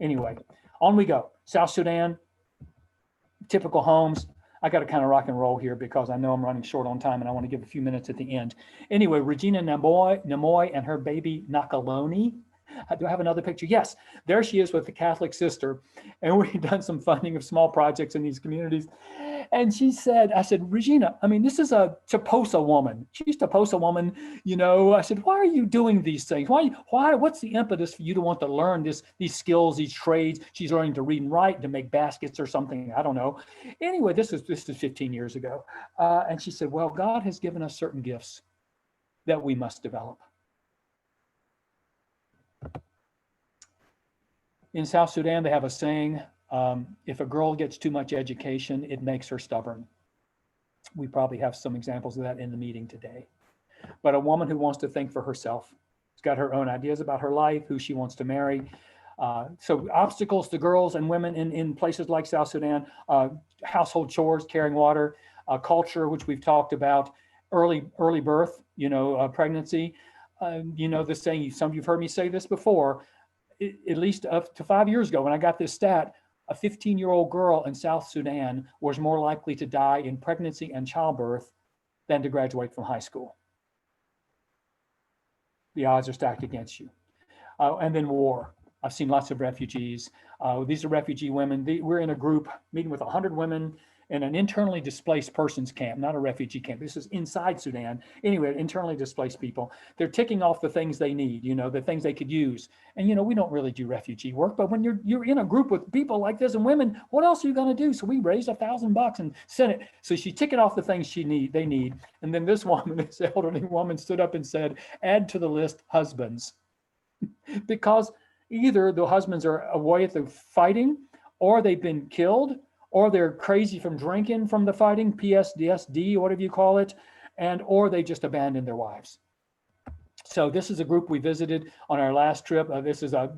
Anyway, on we go. South Sudan, typical homes. I got to kind of rock and roll here because I know I'm running short on time and I want to give a few minutes at the end. Anyway, Regina Namoy and her baby Nakaloni. Do I have another picture? Yes, there she is with the Catholic sister. And we've done some funding of small projects in these communities. And she said, I said, Regina, this is a Toposa woman. She's Toposa woman, I said, why are you doing these things? Why, what's the impetus for you to want to learn these skills, these trades? She's learning to read and write, to make baskets or something. I don't know. Anyway, this is 15 years ago. And she said, well, God has given us certain gifts that we must develop. In South Sudan, they have a saying, if a girl gets too much education, it makes her stubborn. We probably have some examples of that in the meeting today. But a woman who wants to think for herself, has got her own ideas about her life, who she wants to marry. So obstacles to girls and women in places like South Sudan, household chores, carrying water, culture, which we've talked about, early birth, pregnancy. The saying, some of you've heard me say this before, at least up to 5 years ago when I got this stat, a 15-year-old girl in South Sudan was more likely to die in pregnancy and childbirth than to graduate from high school. The odds are stacked against you. And then war. I've seen lots of refugees. These are refugee women. We're in a group meeting with 100 women in an internally displaced persons camp, not a refugee camp. This is inside Sudan. Anyway, internally displaced people. They're ticking off the things they need, the things they could use. And, we don't really do refugee work, but when you're in a group with people like this and women, what else are you going to do? So we raised $1,000 and sent it. So she's ticking off the things they need. And then this woman, this elderly woman, stood up and said, add to the list husbands. Because either the husbands are away at the fighting, or they've been killed, or they're crazy from drinking from the fighting, PTSD, whatever you call it, or they just abandoned their wives. So this is a group we visited on our last trip. This is a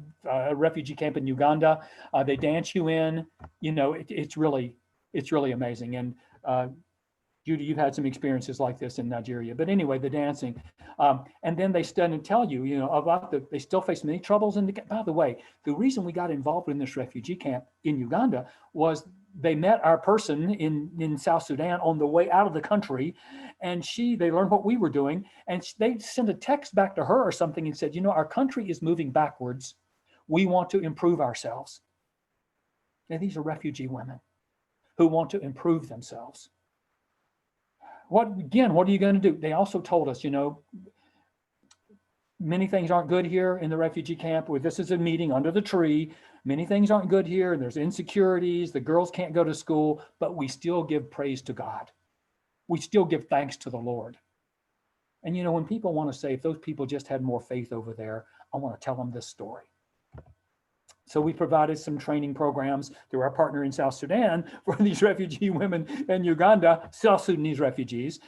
refugee camp in Uganda. They dance you in. It's really amazing. And Judy, you've had some experiences like this in Nigeria. But anyway, the dancing. And then they stand and tell you, about they still face many troubles. By the way, the reason we got involved in this refugee camp in Uganda was they met our person in South Sudan on the way out of the country, and they learned what we were doing, and they sent a text back to her or something and said, our country is moving backwards. We want to improve ourselves. Now, these are refugee women who want to improve themselves. What are you going to do? They also told us, many things aren't good here in the refugee camp. This is a meeting under the tree. Many things aren't good here. There's insecurities. The girls can't go to school, but we still give praise to God. We still give thanks to the Lord. And when people want to say, if those people just had more faith over there, I want to tell them this story. So we provided some training programs through our partner in South Sudan for these refugee women in Uganda, South Sudanese refugees.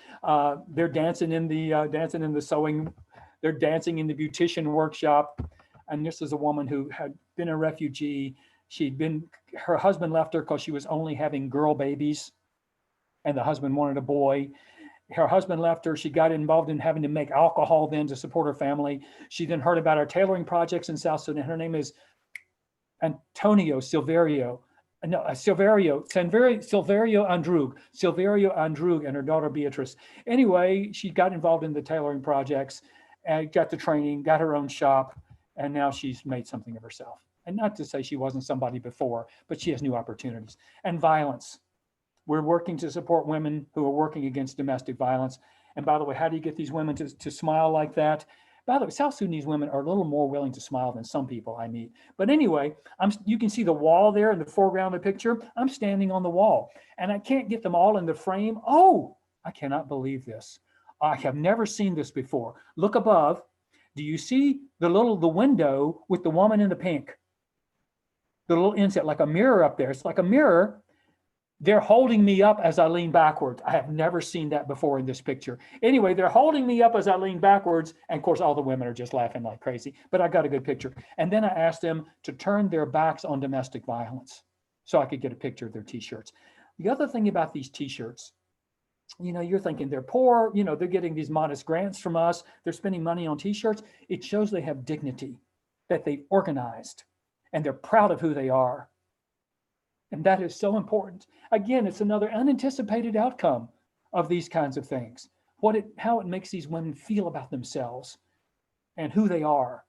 They're dancing in the sewing. They're dancing in the beautician workshop. And this is a woman who had been a refugee. Her husband left her because she was only having girl babies, and the husband wanted a boy. Her husband left her. She got involved in having to make alcohol then to support her family. She then heard about our tailoring projects in South Sudan. Her name is Silverio Andrug, and her daughter Beatrice. Anyway, she got involved in the tailoring projects and got the training, got her own shop, and now she's made something of herself. And not to say she wasn't somebody before, but she has new opportunities. And violence. We're working to support women who are working against domestic violence. And by the way, how do you get these women to smile like that? By the way, South Sudanese women are a little more willing to smile than some people I meet. But anyway, you can see the wall there in the foreground of the picture. I'm standing on the wall, and I can't get them all in the frame. Oh, I cannot believe this. I have never seen this before. Look above. Do you see the window with the woman in the pink? The little inset, like a mirror up there. It's like a mirror. They're holding me up as I lean backwards. I have never seen that before in this picture. Anyway, they're holding me up as I lean backwards. And of course, all the women are just laughing like crazy, but I got a good picture. And then I asked them to turn their backs on domestic violence so I could get a picture of their t-shirts. The other thing about these t-shirts, you're thinking they're poor, they're getting these modest grants from us. They're spending money on t-shirts. It shows they have dignity, that they've organized, and they're proud of who they are. And that is so important. Again, it's another unanticipated outcome of these kinds of things. How it makes these women feel about themselves and who they are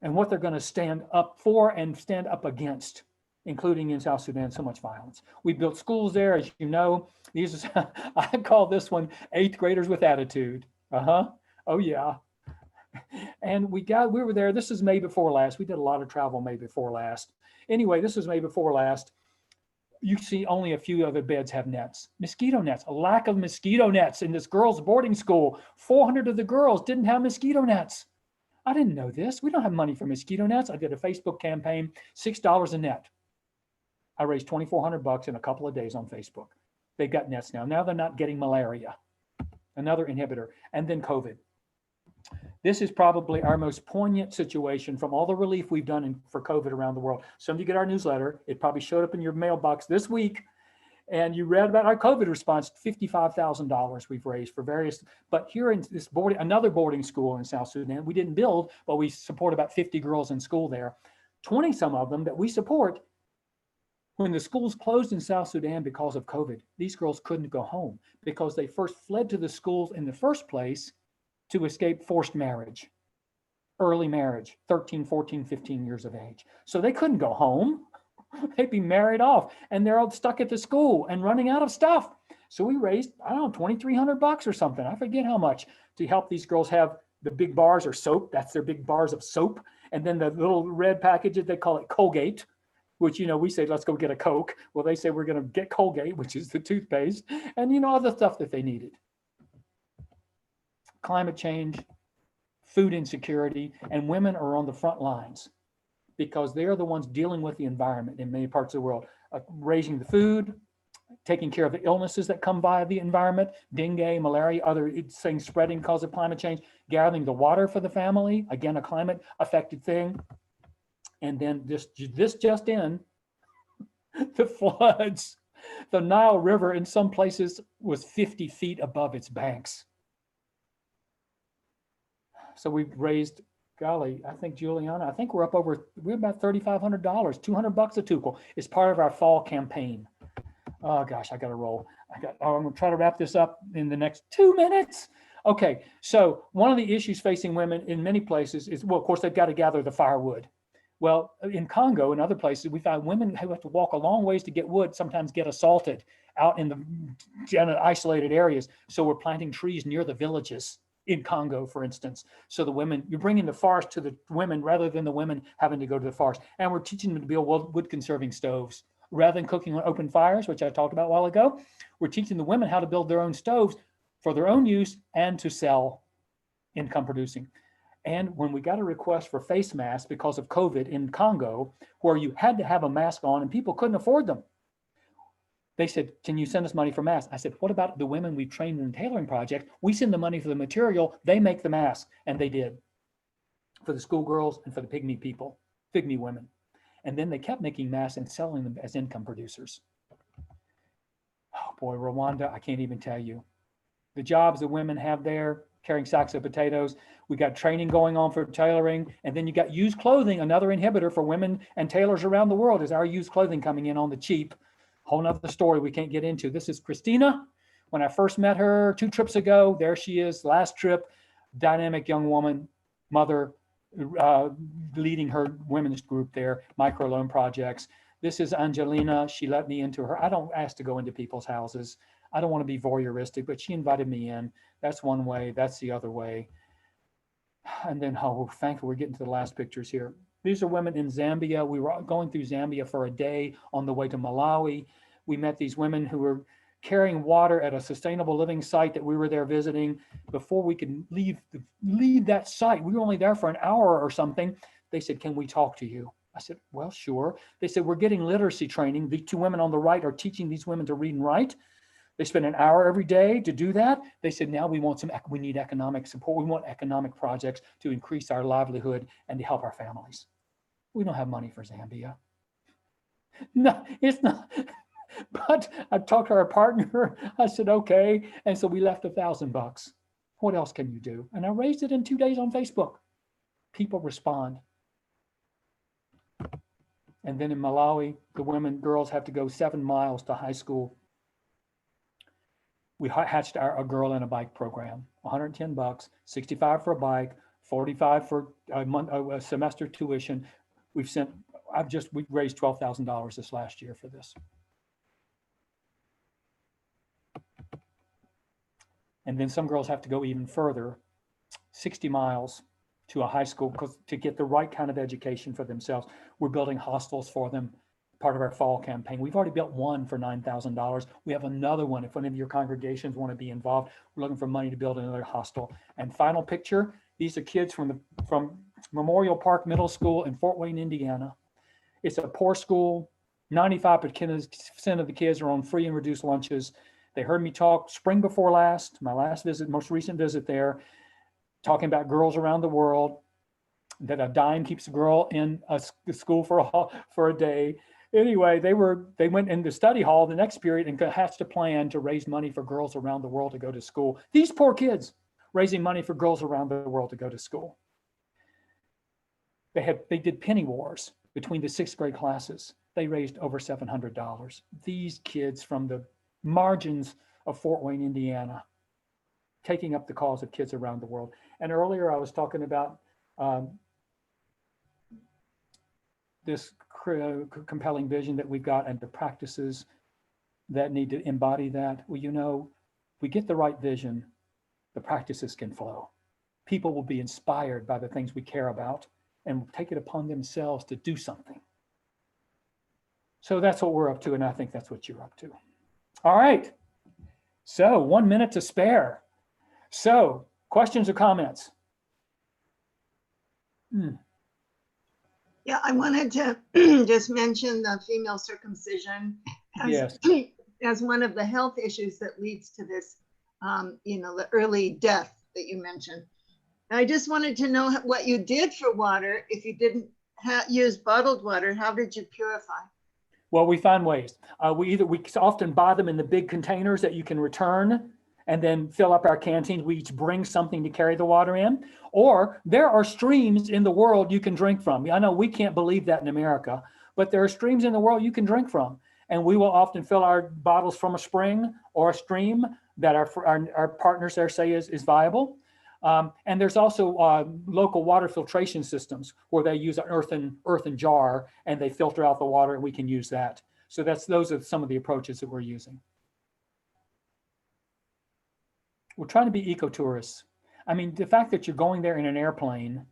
and what they're going to stand up for and stand up against, including in South Sudan, so much violence. We built schools there, as you know. I call this one 8th graders with attitude. Oh yeah. And we were there. This is May before last. We did a lot of travel May before last. Anyway, this was May before last. You see only a few of the beds have nets, mosquito nets, a lack of mosquito nets in this girls' boarding school. 400 of the girls didn't have mosquito nets. I didn't know this. We don't have money for mosquito nets. I did a Facebook campaign, $6 a net. I raised $2,400 in a couple of days on Facebook. They've got nets now. Now they're not getting malaria, another inhibitor, and then COVID. This is probably our most poignant situation from all the relief we've done for COVID around the world. Some of you get our newsletter. It probably showed up in your mailbox this week. And you read about our COVID response, $55,000 we've raised for various, but here in this another boarding school in South Sudan, we didn't build, but we support about 50 girls in school there. 20 some of them that we support When the schools closed in South Sudan because of COVID, these girls couldn't go home because they first fled to the schools in the first place to escape forced marriage, early marriage, 13, 14, 15 years of age. So they couldn't go home. They'd be married off and they're all stuck at the school and running out of stuff. So we raised, I don't know, $2,300 or something. I forget how much, to help these girls have the big bars or soap. That's their big bars of soap. And then the little red packages, they call it Colgate, which, we say, let's go get a Coke. Well, they say we're going to get Colgate, which is the toothpaste, and, all the stuff that they needed. Climate change, food insecurity, and women are on the front lines because they are the ones dealing with the environment in many parts of the world, raising the food, taking care of the illnesses that come via the environment, dengue, malaria, other things spreading because of climate change, gathering the water for the family, again, a climate affected thing. And then this just in, the floods. The Nile River in some places was 50 feet above its banks. So we've raised, golly, I think Juliana, we're about $3,500, $200 a tukel. It's part of our fall campaign. Oh gosh, I got to roll. I'm going to try to wrap this up in the next 2 minutes. Okay, so one of the issues facing women in many places is, well, of course, they've got to gather the firewood. Well, in Congo and other places, we found women who have to walk a long ways to get wood sometimes get assaulted out in the isolated areas. So we're planting trees near the villages in Congo, for instance. So the women, you're bringing the forest to the women rather than the women having to go to the forest. And we're teaching them to build wood conserving stoves. Rather than cooking on open fires, which I talked about a while ago, we're teaching the women how to build their own stoves for their own use and to sell, income producing. And when we got a request for face masks because of COVID in Congo, where you had to have a mask on and people couldn't afford them, they said, can you send us money for masks? I said, what about the women we've trained in the tailoring project? We send the money for the material, they make the masks. And they did, for the schoolgirls and for the pygmy women. And then they kept making masks and selling them as income producers. Oh boy, Rwanda, I can't even tell you. The jobs that women have there, carrying sacks of potatoes. We got training going on for tailoring. And then you got used clothing, another inhibitor for women and tailors around the world is our used clothing coming in on the cheap. Whole nother story we can't get into. This is Christina. When I first met her 2 trips ago, there she is, last trip, dynamic young woman, mother, leading her women's group there, microloan projects. This is Angelina. She let me into her. I don't ask to go into people's houses. I don't want to be voyeuristic, but she invited me in. That's one way. That's the other way. And then, oh, thankfully, we're getting to the last pictures here. These are women in Zambia. We were going through Zambia for a day on the way to Malawi. We met these women who were carrying water at a sustainable living site that we were there visiting. Before we could leave that site, we were only there for an hour or something. They said, can we talk to you? I said, well, sure. They said, we're getting literacy training. The 2 women on the right are teaching these women to read and write. They spend an hour every day to do that. They said, now we need economic support. We want economic projects to increase our livelihood and to help our families. We don't have money for Zambia. No, it's not. But I talked to our partner. I said, okay. And so we left $1,000. What else can you do? And I raised it in 2 days on Facebook. People respond. And then in Malawi, the girls have to go 7 miles to high school. We hatched a girl and a bike program, $110, 65 for a bike, 45 for a semester tuition. We raised $12,000 this last year for this. And then some girls have to go even further, 60 miles to a high school to get the right kind of education for themselves. We're building hostels for them, part of our fall campaign. We've already built one for $9,000. We have another one. If one of your congregations want to be involved, we're looking for money to build another hostel. And final picture, these are kids from Memorial Park Middle School in Fort Wayne, Indiana. It's a poor school. 95% of the kids are on free and reduced lunches. They heard me talk spring before last, my last visit, most recent visit there, talking about girls around the world, that a dime keeps a girl in a school for a day. Anyway, they went in the study hall the next period and hatched a plan to raise money for girls around the world to go to school. These poor kids raising money for girls around the world to go to school. They did penny wars between the 6th grade classes. they raised over $700. These kids from the margins of Fort Wayne, Indiana, taking up the cause of kids around the world. And earlier I was talking about this compelling vision that we've got and the practices that need to embody that. Well, you know, we get the right vision, the practices can flow. People will be inspired by the things we care about and take it upon themselves to do something. So that's what we're up to, and I think that's what you're up to. All right. So 1 minute to spare. So questions or comments? Yeah, I wanted to just mention the female circumcision as, Yes. as one of the health issues that leads to this, you know, the early death that you mentioned. I just wanted to know what you did for water. If you didn't use bottled water, how did you purify? Well, we find ways. We often buy them in the big containers that you can return and then fill up our canteens. We each bring something to carry the water in. Or there are streams in the world you can drink from. I know we can't believe that in America, but there are streams in the world you can drink from. And we will often fill our bottles from a spring or a stream that our partners there say is viable. And there's also local water filtration systems where they use an earthen jar and they filter out the water, and we can use that. So those are some of the approaches that we're using. We're trying to be ecotourists. I mean, the fact that you're going there in an airplane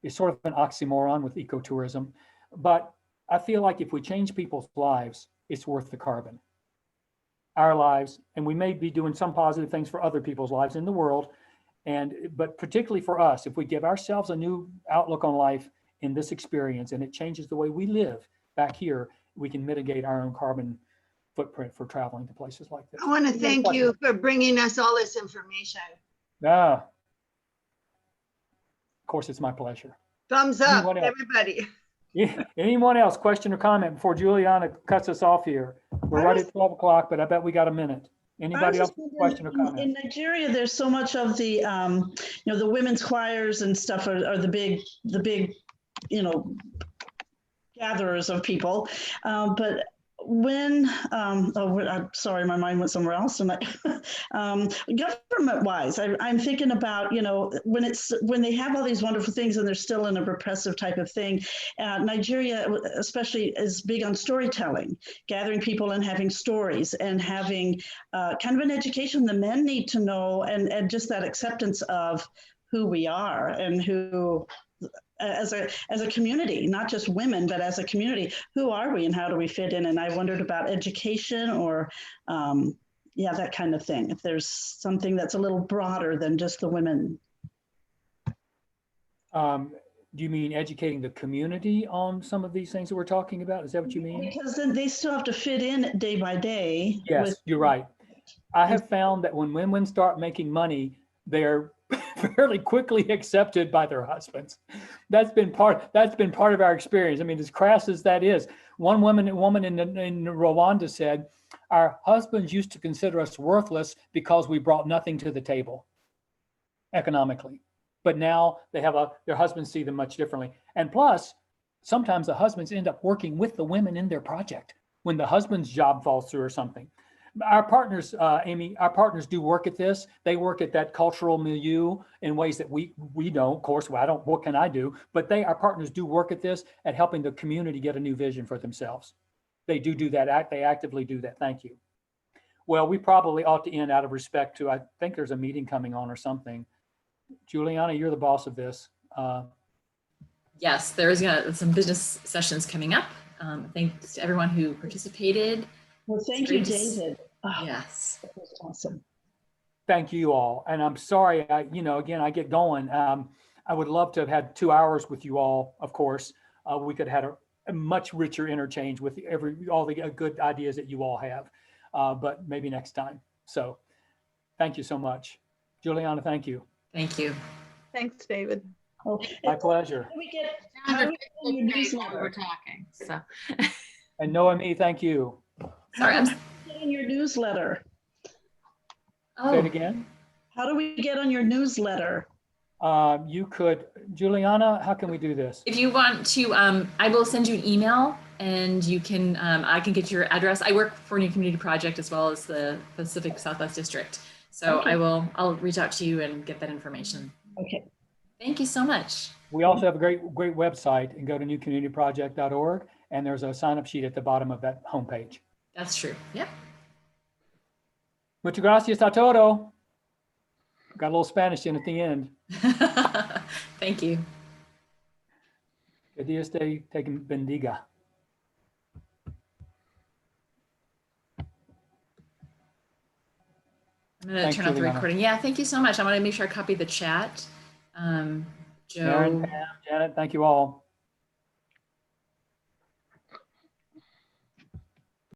is sort of an oxymoron with ecotourism, but I feel like if we change people's lives, it's worth the carbon. Our lives, and we may be doing some positive things for other people's lives in the world, but particularly for us, if we give ourselves a new outlook on life in this experience and it changes the way we live back here, we can mitigate our own carbon footprint for traveling to places like this. I want to thank you for bringing us all this information. Of course, it's my pleasure. Thumbs up, everybody. Yeah. Anyone else, question or comment before Juliana cuts us off here? We're right at 12 o'clock, but I bet we got a minute. Anybody else, question or comment? In Nigeria, there's so much of the, you know, the women's choirs and stuff are the big, you know, gatherers of people. But when, I'm sorry, my mind went somewhere else. And government-wise, I'm thinking about, you know, when they have all these wonderful things and they're still in a repressive type of thing. Nigeria, especially, is big on storytelling, gathering people and having stories and having kind of an education the men need to know, and just that acceptance of who we are and who. As a community, not just women, but as a community, who are we and how do we fit in? And I wondered about education or, yeah, that kind of thing. If there's something that's a little broader than just the women. Do you mean educating the community on some of these things that we're talking about? Is that what you mean? Because then they still have to fit in day by day. Yes, you're right. I have found that when women start making money, they're fairly quickly accepted by their husbands. That's been part of our experience. I mean, as crass as that is, one woman in Rwanda said, our husbands used to consider us worthless because we brought nothing to the table economically. But now their husbands see them much differently. And plus, sometimes the husbands end up working with the women in their project when the husband's job falls through or something. Our partners, Amy, do work at this. They work at that cultural milieu in ways that we don't. Of course, what can I do? But our partners do work at this, at helping the community get a new vision for themselves. They do that. They actively do that. Thank you. Well, we probably ought to end out of respect to, I think there's a meeting coming on or something. Juliana, you're the boss of this. Yes, there's some business sessions coming up. Thanks to everyone who participated. Well, thank you, David. Oh, yes. That was awesome. Thank you all. And I'm sorry, again, I get going. I would love to have had 2 hours with you all, of course. We could have had a much richer interchange with all the good ideas that you all have, but maybe next time. So thank you so much. Juliana, thank you. Thank you. Thanks, David. Oh, My pleasure. How do we get we're talking, so. And Noemi, thank you. Sorry, How do we get on your newsletter? Say it again. How do we get on your newsletter? You could, Juliana, how can we do this? If you want to, I will send you an email and you can, I can get your address. I work for New Community Project as well as the Pacific Southwest District. So Okay. I'll reach out to you and get that information. Okay. Thank you so much. We also have a great website, and go to newcommunityproject.org, and there's a sign-up sheet at the bottom of that homepage. That's true. Yep. Muchas gracias a todo. Got a little Spanish in at the end. Thank you. Que Dios te bendiga. I'm going to Thanks, turn off the Juliana. recording. Yeah, thank you so much. I want to make sure I copy the chat. Aaron, Joe. Pam, Janet, thank you all.